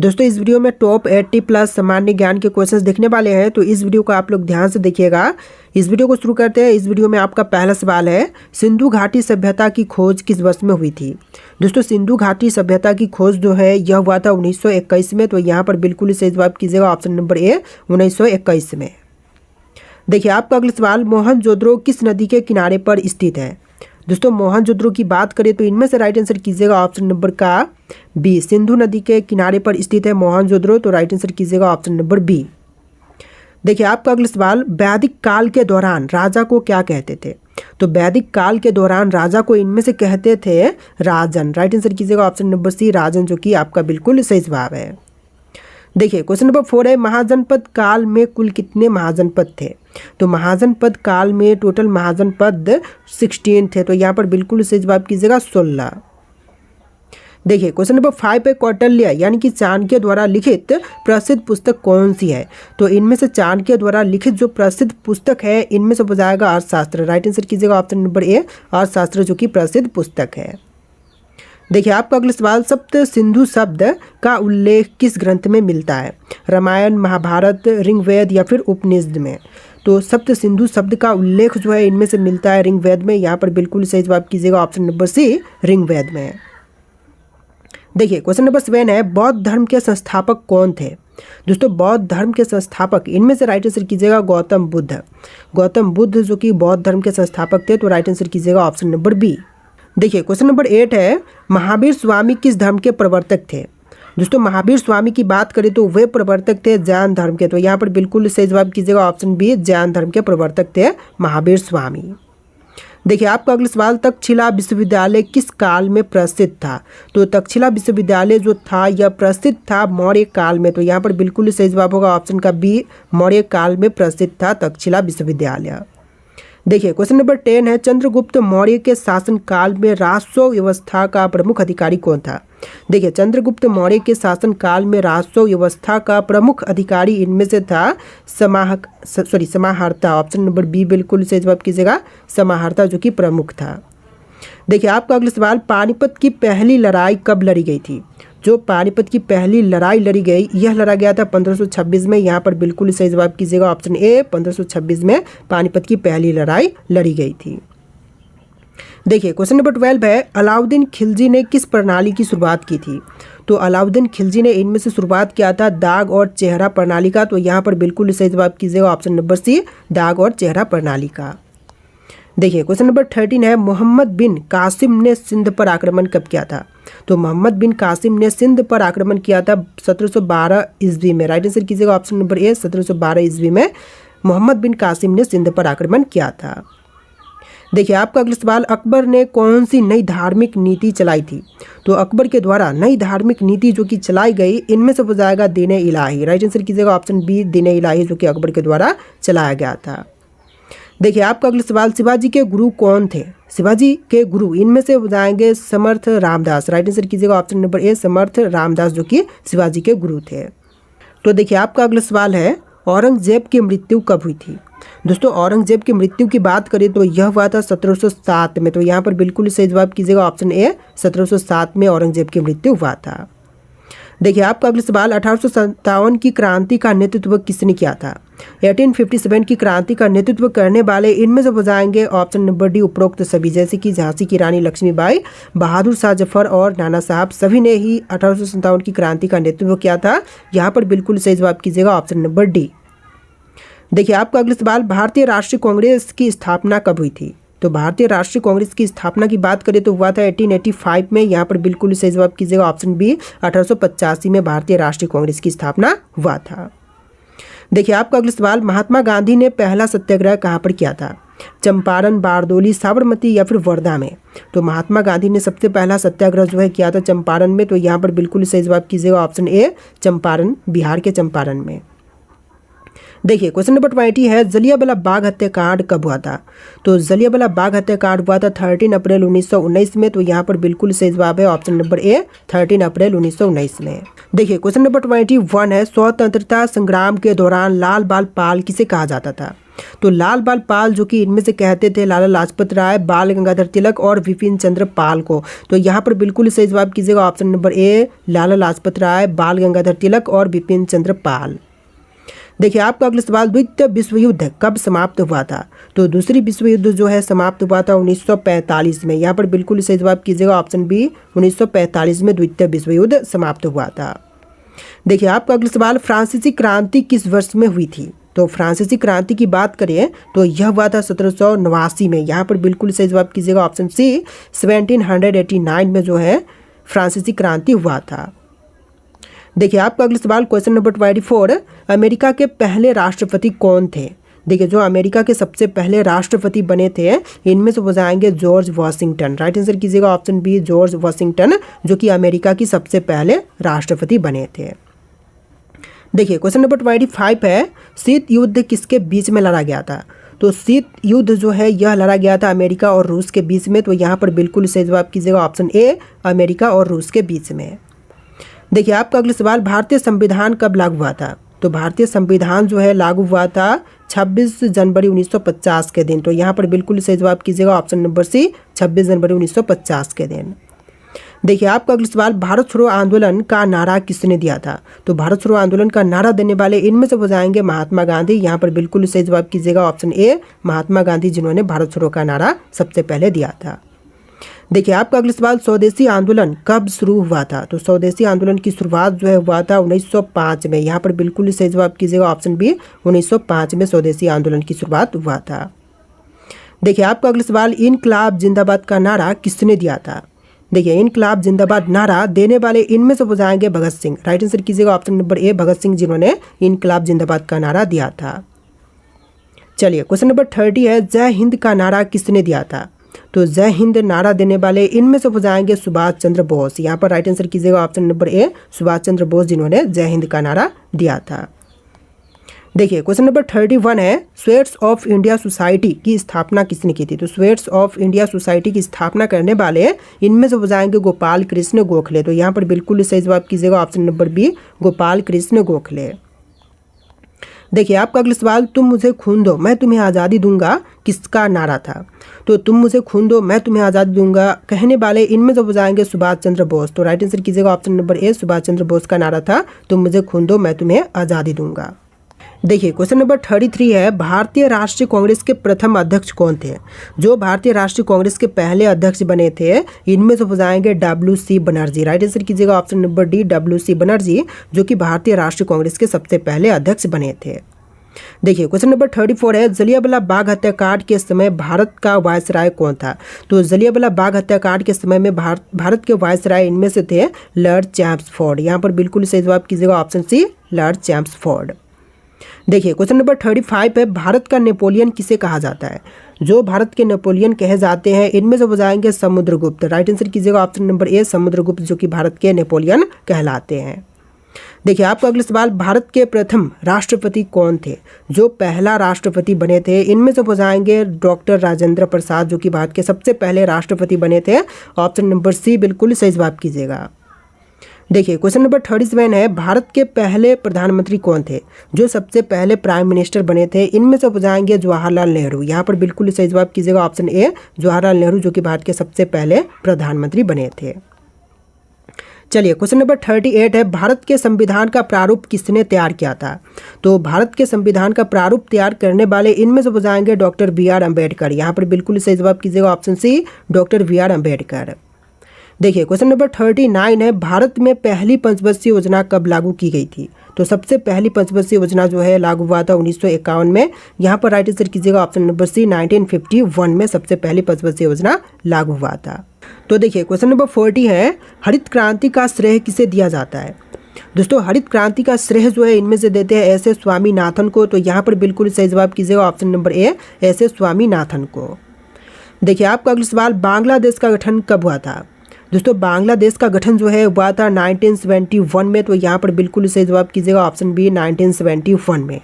दोस्तों इस वीडियो में टॉप 80 प्लस सामान्य ज्ञान के क्वेश्चंस देखने वाले हैं, तो इस वीडियो को आप लोग ध्यान से देखिएगा। इस वीडियो को शुरू करते हैं। इस वीडियो में आपका पहला सवाल है, सिंधु घाटी सभ्यता की खोज किस वर्ष में हुई थी। दोस्तों सिंधु घाटी सभ्यता की खोज जो है यह हुआ था 1921 में। तो यहाँ पर बिल्कुल सही जवाब कीजिएगा, ऑप्शन नंबर ए 1921 में। देखिए आपका अगला सवाल, मोहनजोदड़ो किस नदी के किनारे पर स्थित है। दोस्तों मोहनजोदड़ो की बात करें तो इनमें से राइट आंसर कीजिएगा ऑप्शन नंबर का बी, सिंधु नदी के किनारे पर स्थित है मोहनजोदड़ो। तो राइट आंसर कीजिएगा ऑप्शन नंबर बी। देखिए आपका अगला सवाल, वैदिक काल के दौरान राजा को क्या कहते थे। तो वैदिक काल के दौरान राजा को इनमें से कहते थे राजन। राइट आंसर कीजिएगा ऑप्शन नंबर सी, राजन, जो कि आपका बिल्कुल सही जवाब है। देखिए क्वेश्चन नंबर 4 है, महाजनपद काल में कुल कितने महाजनपद थे। तो महाजनपद काल में टोटल महाजनपद 16 थे। तो यहाँ पर बिल्कुल सही जवाब कीजिएगा 16। देखिए क्वेश्चन नंबर 5 है, कौटिल्य यानी कि चाणक्य द्वारा लिखित प्रसिद्ध पुस्तक कौन सी है। तो इनमें से चाणक्य द्वारा लिखित जो प्रसिद्ध पुस्तक है इनमें से हो जाएगा अर्थशास्त्र। राइट आंसर कीजिएगा ऑप्शन नंबर ए, अर्थशास्त्र, जो कि प्रसिद्ध पुस्तक है। देखिए आपका अगला सवाल, सप्त सिंधु शब्द का उल्लेख किस ग्रंथ में मिलता है। रामायण, महाभारत, ऋग्वेद या फिर उपनिषद में। तो सप्त सिंधु शब्द का उल्लेख जो है इनमें से मिलता है ऋग्वेद में। यहाँ पर बिल्कुल सही जवाब कीजिएगा ऑप्शन नंबर सी, ऋग्वेद में। देखिए क्वेश्चन नंबर 7 है, बौद्ध धर्म के संस्थापक कौन थे। दोस्तों बौद्ध धर्म के संस्थापक इनमें से राइट आंसर कीजिएगा गौतम बुद्ध। गौतम बुद्ध जो कि बौद्ध धर्म के संस्थापक थे। तो राइट आंसर कीजिएगा ऑप्शन नंबर बी। देखिए क्वेश्चन नंबर 8 है, महावीर स्वामी किस धर्म के प्रवर्तक थे। दोस्तों महावीर स्वामी की बात करें तो वे प्रवर्तक थे जैन धर्म के। तो यहाँ पर बिल्कुल सही जवाब कीजिएगा ऑप्शन बी, जैन धर्म के प्रवर्तक थे महावीर स्वामी। देखिए आपका अगला सवाल, तक्षशिला विश्वविद्यालय किस काल में प्रसिद्ध था। तो तक्षशिला विश्वविद्यालय जो था यह प्रसिद्ध था मौर्य काल में। तो यहाँ पर बिल्कुल सही जवाब होगा ऑप्शन का बी, मौर्य काल में प्रसिद्ध था तक्षशिला विश्वविद्यालय। देखिए क्वेश्चन नंबर 10 है, चंद्रगुप्त मौर्य के शासन काल में राजस्व व्यवस्था का प्रमुख अधिकारी कौन था। देखिए चंद्रगुप्त मौर्य के शासन काल में राजस्व व्यवस्था का प्रमुख अधिकारी इनमें से था समाहर्ता। ऑप्शन नंबर बी बिल्कुल सही जवाब कीजिएगा, समाहर्ता, जो कि प्रमुख था। देखिए आपका अगला सवाल, पानीपत की पहली लड़ाई कब लड़ी गई थी। जो पानीपत की पहली लड़ाई लड़ी गई यह लड़ा गया था 1526 में। यहाँ पर बिल्कुल सही जवाब कीजिएगा ऑप्शन ए, 1526 में पानीपत की पहली लड़ाई लड़ी गई थी। देखिए क्वेश्चन नंबर 12 है, अलाउद्दीन खिलजी ने किस प्रणाली की शुरुआत की थी। तो अलाउद्दीन खिलजी ने इनमें से शुरुआत किया था दाग और चेहरा प्रणाली का। तो यहाँ पर बिल्कुल सही जवाब कीजिएगा ऑप्शन नंबर सी, दाग और चेहरा प्रणाली का। देखिए क्वेश्चन नंबर 13 है, मोहम्मद बिन कासिम ने सिंध पर आक्रमण कब किया था। तो मोहम्मद बिन कासिम ने सिंध पर आक्रमण किया था 1712 ईस्वी में। राइट आंसर कीजिएगा ऑप्शन नंबर ए, 1712 ईस्वी में मोहम्मद बिन कासिम ने सिंध पर आक्रमण किया था। देखिए आपका अगला सवाल, अकबर ने कौन सी नई धार्मिक नीति चलाई थी। तो अकबर के द्वारा नई धार्मिक नीति जो कि चलाई गई इनमें से हो जाएगा दीन इलाही। राइट आंसर कीजिएगा ऑप्शन बी, दीन इलाही, जो कि अकबर के द्वारा चलाया गया था। देखिए आपका अगला सवाल, शिवाजी के गुरु कौन थे। शिवाजी के गुरु इनमें से हो जाएंगे समर्थ रामदास। राइट आंसर कीजिएगा option number A, Samarth Ramdas, जो कि शिवाजी के गुरु थे। तो देखिए आपका अगला सवाल है, औरंगजेब की मृत्यु कब हुई थी। दोस्तों औरंगजेब की मृत्यु की बात करें तो यह हुआ था 1707 में। तो यहाँ पर बिल्कुल सही जवाब कीजिएगा ऑप्शन ए, 1707 में औरंगजेब की मृत्यु हुआ था। देखिए आपका अगला सवाल, 1857 की क्रांति का नेतृत्व किसने किया था। 1857 की क्रांति का नेतृत्व करने वाले इनमें से हो जाएंगे ऑप्शन नंबर डी, उपरोक्त सभी, जैसे कि झांसी की रानी लक्ष्मीबाई, बहादुर शाह जफर और नाना साहब, सभी ने ही 1857 की क्रांति का नेतृत्व किया था। यहाँ पर बिल्कुल सही जवाब कीजिएगा ऑप्शन नंबर डी। देखिए आपका अगला सवाल, भारतीय राष्ट्रीय कांग्रेस की स्थापना कब हुई थी। तो भारतीय राष्ट्रीय कांग्रेस की स्थापना की बात करें तो हुआ था 1885 में। यहाँ पर बिल्कुल सही जवाब कीजिएगा ऑप्शन बी, 1885 में भारतीय राष्ट्रीय कांग्रेस की स्थापना हुआ था। देखिए आपका अगला सवाल, महात्मा गांधी ने पहला सत्याग्रह कहाँ पर किया था। चंपारण, बारदोली, साबरमती या फिर वर्धा में। तो महात्मा गांधी ने सबसे पहला सत्याग्रह जो है किया था चंपारण में। तो यहाँ पर बिल्कुल सही जवाब कीजिएगा ऑप्शन ए, चंपारण, बिहार के चंपारण में। देखिए क्वेश्चन नंबर 20 है, जलियांवाला बाग हत्याकांड कब हुआ था। तो जलियांवाला बाग हत्याकांड हुआ था 13 अप्रैल 1919 में। तो यहाँ पर बिल्कुल सही जवाब है ऑप्शन नंबर ए, 13 अप्रैल 1919 में। देखिए क्वेश्चन नंबर 21 है, स्वतंत्रता संग्राम के दौरान लाल बाल पाल किसे कहा जाता था। तो लाल बाल पाल जो कि इनमें से कहते थे लाला लाजपत राय, बाल गंगाधर तिलक और विपिन चंद्र पाल को। तो यहाँ पर बिल्कुल सही जवाब कीजिएगा option number A, Lala Lajpat Rai, बाल गंगाधर तिलक और विपिन चंद्र पाल। देखिए आपका अगला सवाल, द्वितीय विश्व युद्ध कब समाप्त हुआ था? तो दूसरी विश्व युद्ध जो है समाप्त हुआ था 1945 में। यहाँ पर बिल्कुल सही जवाब कीजिएगा ऑप्शन बी, 1945 में द्वितीय विश्व युद्ध समाप्त हुआ था। देखिए आपका अगला सवाल, फ्रांसीसी क्रांति किस वर्ष में हुई थी? तो फ्रांसीसी क्रांति की बात करें तो यह हुआ था 1789 में। यहाँ पर बिल्कुल सही जवाब कीजिएगा ऑप्शन सी, 1789 में जो है फ्रांसीसी क्रांति हुआ था। देखिए आपका अगला सवाल, क्वेश्चन नंबर 24, अमेरिका के पहले राष्ट्रपति कौन थे? देखिए जो अमेरिका के सबसे पहले राष्ट्रपति बने थे इनमें से हो जाएंगे जॉर्ज वॉशिंगटन। राइट आंसर कीजिएगा ऑप्शन बी, जॉर्ज वॉशिंगटन, जो कि अमेरिका की सबसे पहले राष्ट्रपति बने थे। देखिए क्वेश्चन नंबर 25 है, शीत युद्ध किसके बीच में लड़ा गया था? तो शीत युद्ध जो है यह लड़ा गया था अमेरिका और रूस के बीच में। तो यहाँ पर बिल्कुल सही जवाब कीजिएगा ऑप्शन ए, अमेरिका और रूस के बीच में। देखिए आपका अगला सवाल, भारतीय संविधान कब लागू हुआ था? तो भारतीय संविधान जो है लागू हुआ था 26 जनवरी 1950 के दिन। तो यहाँ पर बिल्कुल सही जवाब कीजिएगा ऑप्शन नंबर सी, 26 जनवरी 1950 के दिन। देखिए आपका अगला सवाल, भारत छोड़ो आंदोलन का नारा किसने दिया था? तो भारत छोड़ो आंदोलन का नारा देने वाले इनमें से हो जाएंगे महात्मा गांधी। यहाँ पर बिल्कुल सही जवाब कीजिएगा ऑप्शन ए, महात्मा गांधी, जिन्होंने भारत छोड़ो का नारा सबसे पहले दिया था। देखिए आपका अगला सवाल, स्वदेशी आंदोलन कब शुरू हुआ था? तो स्वदेशी आंदोलन की शुरुआत जो है हुआ था 1905 में। यहाँ पर बिल्कुल सही जवाब कीजिएगा ऑप्शन बी, 1905 में स्वदेशी आंदोलन की शुरुआत हुआ था। देखिए आपका अगला सवाल, इनकलाब जिंदाबाद का नारा किसने दिया था? देखिए इनकलाब जिंदाबाद नारा देने वाले इनमें से हो जाएंगे भगत सिंह। राइट आंसर कीजिएगा option number A, Bhagat Singh, जिन्होंने इनकलाब जिंदाबाद का नारा दिया था। चलिए क्वेश्चन नंबर 30 है, जय हिंद का नारा किसने दिया था? तो जय हिंद नारा देने वाले इनमें से हो जाएंगे सुभाष चंद्र बोस। यहाँ पर राइट आंसर कीजिएगा option number A, Subhash Chandra Bose, जिन्होंने जय हिंद का नारा दिया था। देखिए क्वेश्चन नंबर 31 है, स्वेट्स ऑफ इंडिया सोसाइटी की स्थापना किसने की थी? तो स्वेट्स ऑफ इंडिया सोसाइटी की स्थापना करने वाले इनमें से हो जाएंगे गोपाल कृष्ण गोखले। तो यहाँ पर बिल्कुल सही जवाब कीजिएगा option number B, Gopal Krishna Gokhale. देखिए आपका अगला सवाल, तुम मुझे खून दो मैं तुम्हें आज़ादी दूंगा किसका नारा था? तो तुम मुझे खून दो मैं तुम्हें आज़ादी दूंगा कहने वाले इनमें से हो जाएंगे सुभाष चंद्र बोस। तो राइट आंसर कीजिएगा option number A, Subhash Chandra Bose का नारा था, तुम मुझे खून दो मैं तुम्हें आज़ादी दूंगा। देखिए क्वेश्चन नंबर 33 है, भारतीय राष्ट्रीय कांग्रेस के प्रथम अध्यक्ष कौन थे? जो भारतीय राष्ट्रीय कांग्रेस के पहले अध्यक्ष बने थे इनमें से हो जाएंगे WC बनर्जी। राइट आंसर कीजिएगा option number D, WC Banerjee, जो कि भारतीय राष्ट्रीय कांग्रेस के सबसे पहले अध्यक्ष बने थे। देखिए क्वेश्चन नंबर 34 है, जलियांवाला बाग हत्याकांड के समय भारत का वायसराय कौन था? तो जलियांवाला बाग हत्याकांड के समय में भारत के वायसराय इनमें से थे लॉर्ड चैम्सफोर्ड। यहाँ पर बिल्कुल सही जवाब कीजिएगा ऑप्शन सी, लॉर्ड चैम्सफोर्ड। देखिए क्वेश्चन नंबर 35 है, भारत का नेपोलियन किसे कहा जाता है? जो भारत के नेपोलियन कहे जाते हैं इनमें से हो जाएंगे समुद्रगुप्त। राइट आंसर कीजिएगा ऑप्शन नंबर ए, समुद्रगुप्त, जो कि भारत के नेपोलियन कहलाते हैं। देखिए आपका अगला सवाल, भारत के प्रथम राष्ट्रपति कौन थे? जो पहला राष्ट्रपति बने थे इनमें से हो जाएंगे डॉक्टर राजेंद्र प्रसाद, जो कि भारत के सबसे पहले राष्ट्रपति बने थे। ऑप्शन नंबर सी बिल्कुल सही जवाब कीजिएगा। देखिए क्वेश्चन नंबर 37 है, भारत के पहले प्रधानमंत्री कौन थे? जो सबसे पहले प्राइम मिनिस्टर बने थे इनमें से हो जाएंगे जवाहरलाल नेहरू। यहाँ पर बिल्कुल सही जवाब कीजिएगा ऑप्शन ए, जवाहरलाल नेहरू, जो कि भारत के सबसे पहले प्रधानमंत्री बने थे। चलिए क्वेश्चन नंबर 38 है, भारत के संविधान का प्रारूप किसने तैयार किया था? तो भारत के संविधान का प्रारूप तैयार करने वाले इनमें से हो जाएंगे डॉक्टर BR अम्बेडकर। यहाँ पर बिल्कुल सही जवाब कीजिएगा option C, doctor BR Ambedkar. देखिए क्वेश्चन नंबर 39 है, भारत में पहली पंचवर्षीय योजना कब लागू की गई थी? तो सबसे पहली पंचवर्षीय योजना जो है लागू हुआ था 1951 में। यहाँ पर राइट आंसर कीजिएगा ऑप्शन नंबर सी, 1951 में सबसे पहली पंचवर्षीय योजना लागू हुआ था। तो देखिए क्वेश्चन नंबर 40 है, हरित क्रांति का श्रेय किसे दिया जाता है? दोस्तों हरित क्रांति का श्रेय जो है इनमें से देते हैं S.S. स्वामीनाथन को। तो यहाँ पर बिल्कुल सही जवाब कीजिएगा option number A, S.S. Swaminathan को। देखिए आपका अगला सवाल, बांग्लादेश का गठन कब हुआ था? दोस्तों बांग्लादेश का गठन जो है हुआ था 1971 में। तो यहाँ पर बिल्कुल सही जवाब कीजिएगा ऑप्शन बी, 1971 में।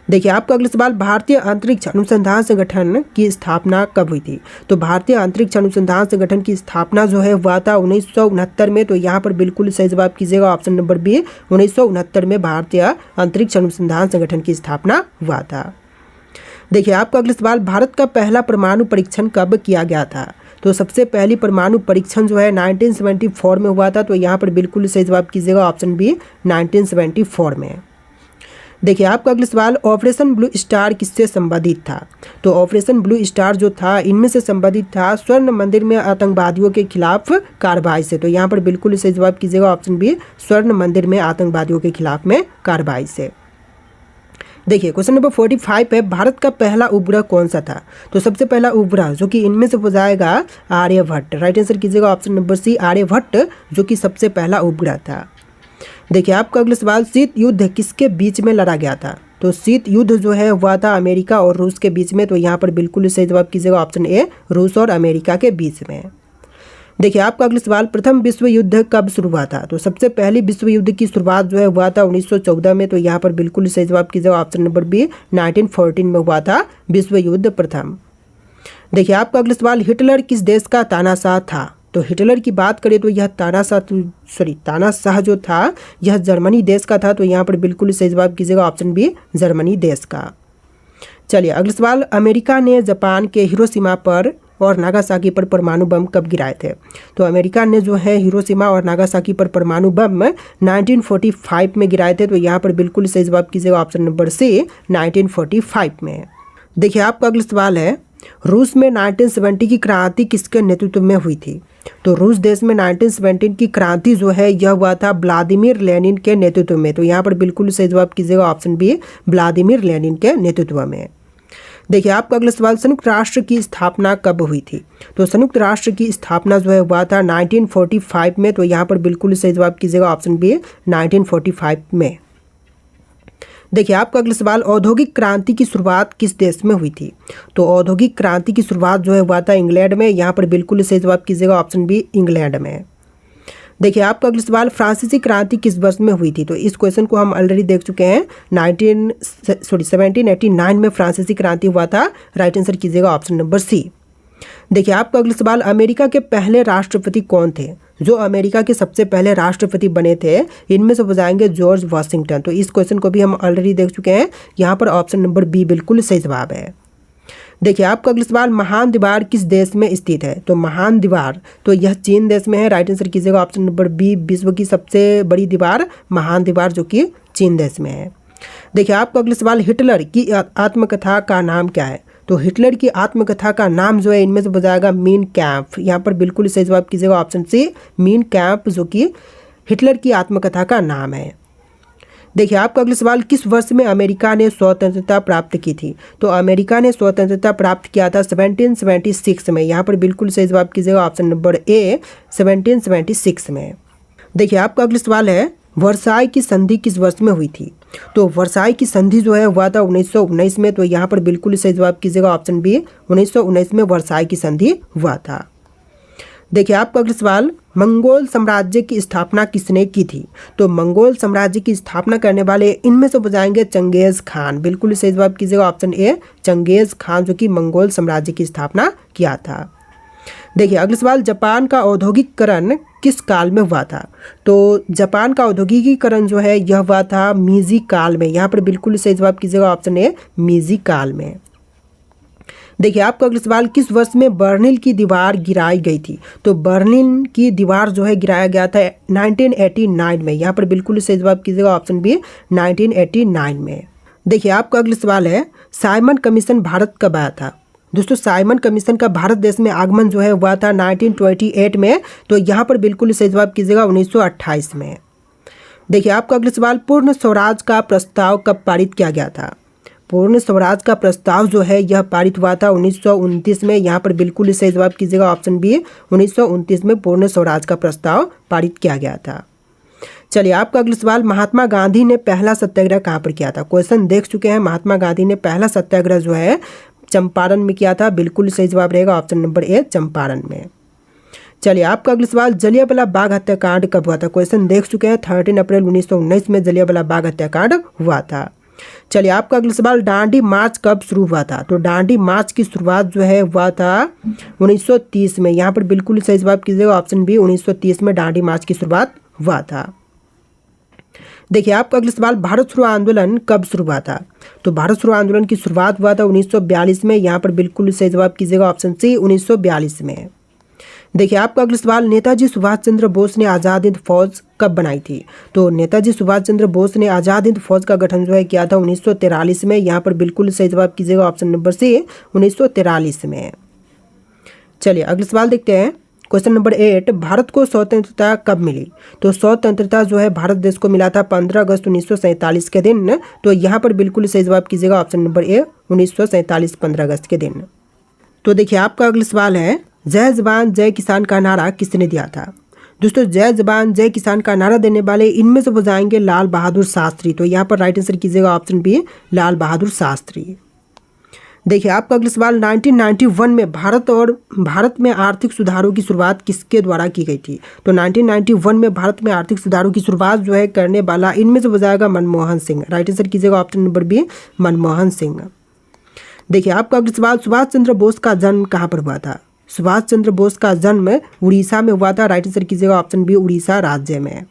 देखिए आपका अगला सवाल, भारतीय अंतरिक्ष अनुसंधान संगठन की स्थापना कब हुई थी? तो भारतीय अंतरिक्ष अनुसंधान संगठन की स्थापना जो है हुआ था 1969 में। तो यहाँ पर बिल्कुल सही जवाब कीजिएगा ऑप्शन नंबर बी, 1969 में भारतीय अंतरिक्ष अनुसंधान संगठन की स्थापना हुआ था। देखिए आपका अगला सवाल, भारत का पहला परमाणु परीक्षण कब किया गया था? तो सबसे पहली परमाणु परीक्षण जो है 1974 में हुआ था। तो यहाँ पर बिल्कुल सही जवाब कीजिएगा ऑप्शन बी 1974 में। देखिए आपका अगला सवाल, ऑपरेशन ब्लू स्टार किससे संबंधित था? तो ऑपरेशन ब्लू स्टार जो था इनमें से संबंधित था स्वर्ण मंदिर में आतंकवादियों के खिलाफ कार्रवाई से। तो यहाँ पर बिल्कुल सही जवाब कीजिएगा ऑप्शन बी स्वर्ण मंदिर में आतंकवादियों के खिलाफ में कार्रवाई से। देखिए क्वेश्चन नंबर 45 है, भारत का पहला उपग्रह कौन सा था? तो सबसे पहला उपग्रह जो कि इनमें से हो जाएगा आर्यभट्ट। राइट आंसर कीजिएगा ऑप्शन नंबर सी आर्यभट्ट, जो कि सबसे पहला उपग्रह था। देखिए आपका अगला सवाल, शीत युद्ध किसके बीच में लड़ा गया था? तो शीत युद्ध जो है हुआ था अमेरिका और रूस के बीच में। तो यहाँ पर बिल्कुल सही जवाब कीजिएगा ऑप्शन ए रूस और अमेरिका के बीच में। देखिए आपका अगला सवाल, प्रथम विश्व युद्ध कब शुरू हुआ था? तो सबसे पहली विश्व युद्ध की शुरुआत जो है हुआ था 1914 में। तो यहाँ पर बिल्कुल सही जवाब कीजिएगा ऑप्शन नंबर बी 1914 में हुआ था विश्व युद्ध प्रथम। देखिए आपका अगला सवाल, हिटलर किस देश का तानाशाह था? तो हिटलर की बात करें तो यह तानाशाह जो था यह जर्मनी देश का था। तो यहाँ पर बिल्कुल सही जवाब कीजिएगा ऑप्शन बी जर्मनी देश का। चलिए अगला सवाल, अमेरिका ने जापान के हिरोशिमा पर और नागासाकी पर परमाणु बम कब गिराए थे? तो अमेरिका ने जो है हिरोशिमा और नागासाकी पर परमाणु बम 1945 में गिराए थे। तो यहाँ पर बिल्कुल सही जवाब कीजिएगा ऑप्शन नंबर सी 1945 में। देखिए आपका अगला सवाल है, रूस में 1917 की क्रांति किसके नेतृत्व में हुई थी? तो रूस देश में 1917 की क्रांति जो है यह हुआ था व्लादिमीर लेनिन के नेतृत्व में। तो यहाँ पर बिल्कुल सही जवाब कीजिएगा ऑप्शन बी व्लादिमीर लेनिन के नेतृत्व में। देखिए आपका अगला सवाल, संयुक्त राष्ट्र की स्थापना कब हुई थी? तो संयुक्त राष्ट्र की स्थापना जो है हुआ था 1945 में। तो यहाँ पर बिल्कुल सही जवाब कीजिएगा ऑप्शन बी 1945 में। देखिए आपका अगला सवाल, औद्योगिक क्रांति की शुरुआत किस देश में हुई थी? तो औद्योगिक क्रांति की शुरुआत जो है हुआ था इंग्लैंड में। यहाँ पर बिल्कुल सही जवाब कीजिएगा ऑप्शन बी इंग्लैंड में। देखिए आपका अगला सवाल, फ्रांसीसी क्रांति किस वर्ष में हुई थी? तो इस क्वेश्चन को हम ऑलरेडी देख चुके हैं। 1789 में फ्रांसीसी क्रांति हुआ था। राइट आंसर कीजिएगा ऑप्शन नंबर सी। देखिए आपका अगला सवाल, अमेरिका के पहले राष्ट्रपति कौन थे? जो अमेरिका के सबसे पहले राष्ट्रपति बने थे इनमें से हो जाएंगे जॉर्ज वाशिंगटन। तो इस क्वेश्चन को भी हम ऑलरेडी देख चुके हैं। यहाँ पर ऑप्शन नंबर बी बिल्कुल सही जवाब है। देखिए आपका अगला सवाल, महान दीवार किस देश में स्थित है? तो महान दीवार तो यह चीन देश में है। राइट आंसर कीजिएगा ऑप्शन नंबर बी विश्व की सबसे बड़ी दीवार महान दीवार जो कि चीन देश में है। देखिए आपका अगला सवाल, हिटलर की आत्मकथा का नाम क्या है? तो हिटलर की आत्मकथा का नाम जो है इनमें से हो जाएगा मीन कैम्प। यहाँ पर बिल्कुल सही जवाब कीजिएगा ऑप्शन सी मीन कैम्प, जो कि हिटलर की आत्मकथा का नाम है। देखिए आपका अगला सवाल, किस वर्ष में अमेरिका ने स्वतंत्रता प्राप्त की थी? तो अमेरिका ने स्वतंत्रता प्राप्त किया था 1776 में। यहाँ पर बिल्कुल सही जवाब कीजिएगा ऑप्शन नंबर ए 1776 में। देखिए आपका अगला सवाल है, वर्साई की संधि किस वर्ष में हुई थी? तो वर्साई की संधि जो है हुआ था 1919 में। तो यहाँ पर बिल्कुल सही जवाब कीजिएगा ऑप्शन बी 1919 में वर्साई की संधि हुआ था। देखिए आपका अगला सवाल, मंगोल साम्राज्य की स्थापना किसने की थी? तो मंगोल साम्राज्य की स्थापना करने वाले इनमें से हो जाएंगे चंगेज खान। बिल्कुल सही जवाब कीजिएगा ऑप्शन ए चंगेज खान, जो कि मंगोल साम्राज्य की स्थापना किया था। देखिए अगला सवाल, जापान का औद्योगिकीकरण किस काल में हुआ था? तो जापान का औद्योगिकीकरण जो है यह हुआ था मीजी काल में। यहाँ पर बिल्कुल सही जवाब कीजिएगा ऑप्शन ए मीजी काल में। देखिए आपका अगला सवाल, किस वर्ष में बर्लिन की दीवार गिराई गई थी? तो बर्लिन की दीवार जो है गिराया गया था 1989 में। यहाँ पर बिल्कुल सही जवाब कीजिएगा ऑप्शन बी 1989 में। देखिए आपका अगला सवाल है, साइमन कमीशन भारत कब आया था? दोस्तों साइमन कमीशन का भारत देश में आगमन जो है हुआ था 1928 में। तो यहाँ पर बिल्कुल सही जवाब कीजिएगा 1928 में। देखिए आपका अगला सवाल, पूर्ण स्वराज का प्रस्ताव कब पारित किया गया था? पूर्ण स्वराज का प्रस्ताव जो है यह पारित हुआ था 1929 में। यहाँ पर बिल्कुल सही जवाब कीजिएगा ऑप्शन बी 1929 में पूर्ण स्वराज का प्रस्ताव पारित किया गया था। चलिए आपका अगला सवाल, महात्मा गांधी ने पहला सत्याग्रह कहाँ पर किया था? क्वेश्चन देख चुके हैं। महात्मा गांधी ने पहला सत्याग्रह जो है चंपारण में किया था। बिल्कुल सही जवाब रहेगा ऑप्शन नंबर ए चंपारण में। चलिए आपका अगला सवाल, जलियांवाला बाग हत्याकांड कब हुआ था? क्वेश्चन देख चुके हैं। 13 अप्रैल 1919 में जलियांवाला बाग हत्याकांड हुआ था। चलिए आपका अगला सवाल, दांडी मार्च कब शुरू हुआ था? तो दांडी मार्च की शुरुआत जो है हुआ था 1930 में। यहाँ पर बिल्कुल सही जवाब कीजिएगा ऑप्शन बी 1930 में दांडी मार्च की शुरुआत हुआ था। देखिए आपका अगला सवाल, भारत छोड़ो आंदोलन कब शुरू हुआ था? तो भारत छोड़ो आंदोलन की शुरुआत हुआ था 1942 में। यहाँ पर बिल्कुल सही जवाब कीजिएगा ऑप्शन सी 1942 में। देखिए आपका अगला सवाल, नेताजी सुभाष चंद्र बोस ने आज़ाद हिंद फौज कब बनाई थी? तो नेताजी सुभाष चंद्र बोस ने आज़ाद हिंद फौज का गठन जो है किया था 1943 में। यहाँ पर बिल्कुल सही जवाब कीजिएगा ऑप्शन नंबर सी 1943 में। चलिए अगला सवाल देखते हैं। क्वेश्चन नंबर 8, भारत को स्वतंत्रता कब मिली? तो स्वतंत्रता जो है भारत देश को मिला था 15 अगस्त 1947 के दिन। तो यहाँ पर बिल्कुल सही जवाब कीजिएगा ऑप्शन नंबर ए 1947 15 अगस्त के दिन। तो देखिए आपका अगला सवाल है, जय जवान जय किसान का नारा किसने दिया था? दोस्तों जय जवान जय किसान का नारा देने वाले इनमें से हो जाएंगे लाल बहादुर शास्त्री। तो यहाँ पर राइट आंसर कीजिएगा ऑप्शन बी लाल बहादुर शास्त्री। देखिए आपका अगला सवाल, 1991 में भारत में आर्थिक सुधारों की शुरुआत किसके द्वारा की गई थी? तो 1991 में भारत में आर्थिक सुधारों की शुरुआत जो है करने वाला इनमें से हो जाएगा मनमोहन सिंह। राइट आंसर कीजिएगा option number B Manmohan Singh. देखिए आपका अगला सवाल, सुभाष चंद्र बोस का जन्म कहाँ पर हुआ था? सुभाष चंद्र बोस का जन्म उड़ीसा में हुआ था। राइट आंसर कीजिएगा ऑप्शन बी उड़ीसा राज्य में।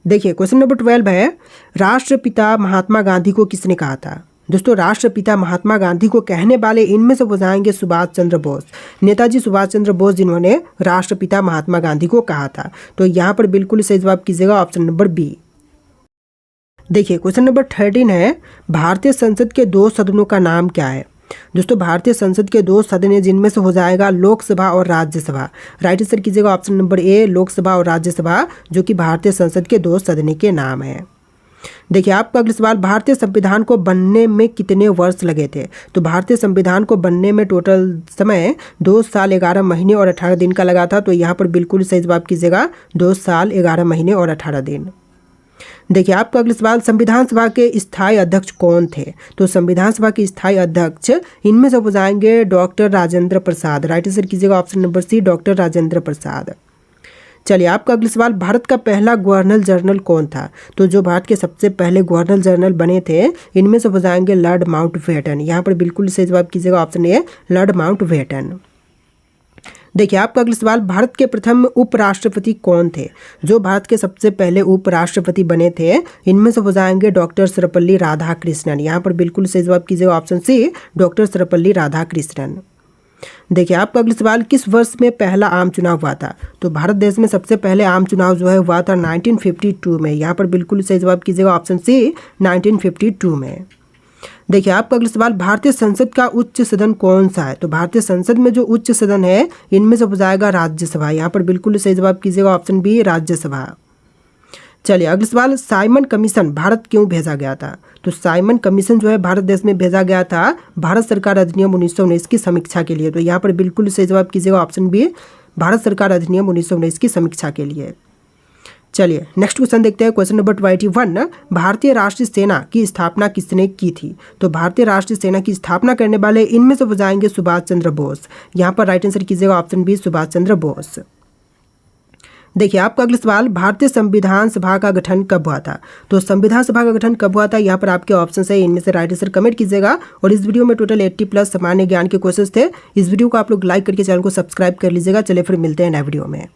देखिए क्वेश्चन नंबर 12 है, राष्ट्रपिता महात्मा गांधी को किसने कहा था? दोस्तों राष्ट्रपिता महात्मा गांधी को कहने वाले इनमें से हो जाएंगे सुभाष चंद्र बोस। नेताजी सुभाष चंद्र बोस जिन्होंने राष्ट्रपिता महात्मा गांधी को कहा था। तो यहाँ पर बिल्कुल सही जवाब कीजिएगा ऑप्शन नंबर बी। देखिए क्वेश्चन नंबर 13 है, भारतीय संसद के 2 सदनों का नाम क्या है? दोस्तों भारतीय संसद के 2 सदन हैं जिनमें से हो जाएगा लोकसभा और राज्यसभा। राइट आंसर कीजिएगा ऑप्शन नंबर ए लोकसभा और राज्यसभा, जो कि भारतीय संसद के 2 सदन के नाम हैं। देखिए आपका अगला सवाल, भारतीय संविधान को बनने में कितने वर्ष लगे थे? तो भारतीय संविधान को बनने में टोटल समय 2 साल 11 महीने और 18 दिन का लगा था। तो यहाँ पर बिल्कुल सही जवाब कीजिएगा 2 साल 11 महीने और 18 दिन। देखिए आपका अगला सवाल, संविधान सभा के स्थायी अध्यक्ष कौन थे? तो संविधान सभा के स्थायी अध्यक्ष इनमें से हो जाएंगे doctor Rajendra Prasad. Right answer कीजिएगा option number C doctor Rajendra Prasad. चलिए आपका अगला सवाल, भारत का पहला गवर्नर जनरल कौन था? तो जो भारत के सबसे पहले गवर्नर जनरल बने थे इनमें से हो जाएंगे लॉर्ड माउंटबेटन। यहाँ पर बिल्कुल सही जवाब कीजिएगा ऑप्शन ए लॉर्ड माउंटबेटन। देखिए आपका अगला सवाल, भारत के प्रथम उपराष्ट्रपति कौन थे? जो भारत के सबसे पहले उपराष्ट्रपति बने थे इनमें से हो जाएंगे डॉक्टर सर्वपल्ली राधाकृष्णन। यहाँ पर बिल्कुल सही जवाब कीजिएगा option C doctor Sarvepalli Radhakrishnan. देखिए आपका अगला सवाल, किस वर्ष में पहला आम चुनाव हुआ था? तो भारत देश में सबसे पहले आम चुनाव जो है हुआ था 1952 में। यहाँ पर बिल्कुल सही जवाब कीजिएगा ऑप्शन सी 1952 में। देखिए आपका अगला सवाल, भारतीय संसद का उच्च सदन कौन सा है? तो भारतीय संसद में जो उच्च सदन है इनमें से हो जाएगा राज्यसभा। यहाँ पर बिल्कुल सही जवाब कीजिएगा ऑप्शन बी राज्यसभा। चलिए अगला सवाल, साइमन कमीशन भारत क्यों भेजा गया था? तो साइमन कमीशन जो है भारत देश में भेजा गया था भारत सरकार अधिनियम 1919 की समीक्षा के लिए। तो यहाँ पर बिल्कुल सही जवाब कीजिएगा ऑप्शन बी भारत सरकार अधिनियम 1919 की समीक्षा के लिए। चलिए नेक्स्ट क्वेश्चन देखते हैं। क्वेश्चन नंबर 21, भारतीय राष्ट्रीय सेना की स्थापना किसने की थी? तो भारतीय राष्ट्रीय सेना की स्थापना करने वाले इनमें से हो जाएंगे सुभाष चंद्र बोस। यहाँ पर राइट आंसर कीजिएगा ऑप्शन बी सुभाष चंद्र बोस। देखिए आपका अगला सवाल, भारतीय संविधान सभा का गठन कब हुआ था? तो संविधान सभा का गठन कब हुआ था? यहाँ पर आपके ऑप्शन है, इनमें से राइट आंसर कमेंट कीजिएगा। और इस वीडियो में टोटल 80+ सामान्य ज्ञान के क्वेश्चन थे। इस वीडियो को आप लोग लाइक करके चैनल को सब्सक्राइब कर लीजिएगा। चलिए फिर मिलते हैं नए वीडियो में।